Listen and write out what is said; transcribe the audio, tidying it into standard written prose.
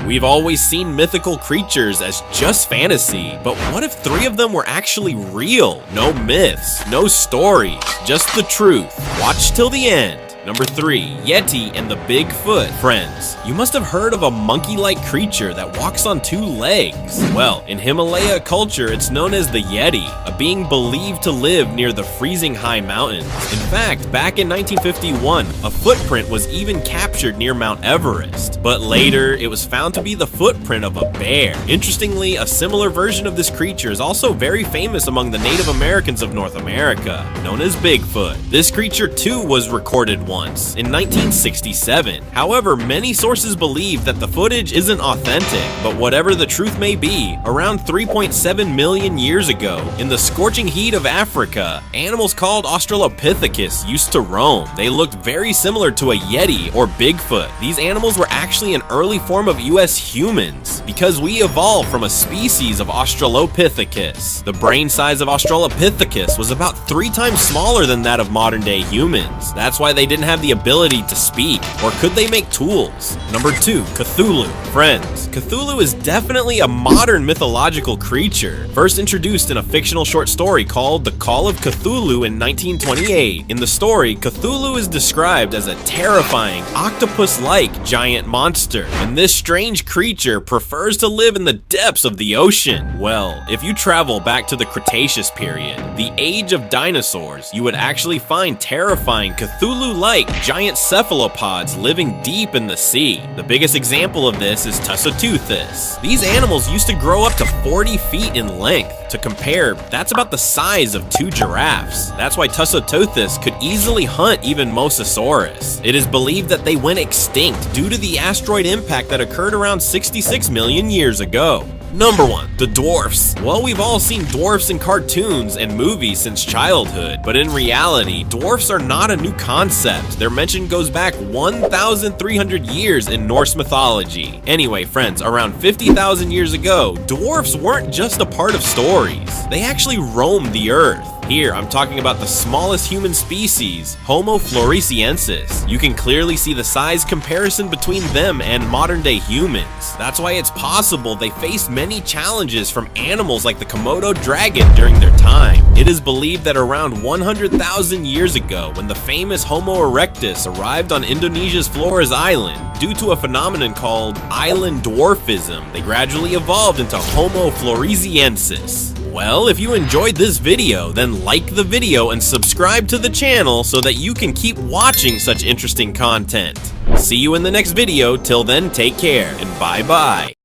We've always seen mythical creatures as just fantasy, but what if 3 of them were actually real? No myths, no stories, just the truth. Watch till the end. Number 3, Yeti and the Bigfoot. Friends, you must have heard of a monkey-like creature that walks on 2 legs. Well, in Himalaya culture, it's known as the Yeti, a being believed to live near the freezing high mountains. In fact, back in 1951, a footprint was even captured near Mount Everest. But later, it was found to be the footprint of a bear. Interestingly, a similar version of this creature is also very famous among the Native Americans of North America, known as Bigfoot. This creature too was recorded once, in 1967. However, many sources believe that the footage isn't authentic, but whatever the truth may be, around 3.7 million years ago, in the scorching heat of Africa, animals called Australopithecus used to roam. They looked very similar to a Yeti or Bigfoot. These animals were actually an early form of US humans, because we evolved from a species of Australopithecus. The brain size of Australopithecus was about 3 times smaller than that of modern-day humans. That's why they didn't have the ability to speak, or could they make tools? Number 2, Cthulhu. Friends, Cthulhu is definitely a modern mythological creature, first introduced in a fictional short story called The Call of Cthulhu in 1928. In the story, Cthulhu is described as a terrifying, octopus-like giant monster, and this strange creature prefers to live in the depths of the ocean. Well, if you travel back to the Cretaceous period, the age of dinosaurs, you would actually find terrifying Cthulhu-like giant cephalopods living deep in the sea. The biggest example of this is Tussotuthus. These animals used to grow up to 40 feet in length. To compare, that's about the size of 2 giraffes. That's why Tussotuthus could easily hunt even Mosasaurus. It is believed that they went extinct due to the asteroid impact that occurred around 66 million years ago. Number 1, the dwarfs. Well, we've all seen dwarfs in cartoons and movies since childhood, but in reality, dwarfs are not a new concept. Their mention goes back 1,300 years in Norse mythology. Anyway, friends, around 50,000 years ago, dwarfs weren't just a part of stories. They actually roamed the earth. Here, I'm talking about the smallest human species, Homo floresiensis. You can clearly see the size comparison between them and modern-day humans. That's why it's possible they faced many challenges from animals like the Komodo dragon during their time. It is believed that around 100,000 years ago, when the famous Homo erectus arrived on Indonesia's Flores Island, due to a phenomenon called island dwarfism, they gradually evolved into Homo floresiensis. Well, if you enjoyed this video, then like the video and subscribe to the channel so that you can keep watching such interesting content. See you in the next video. Till then, take care and bye-bye.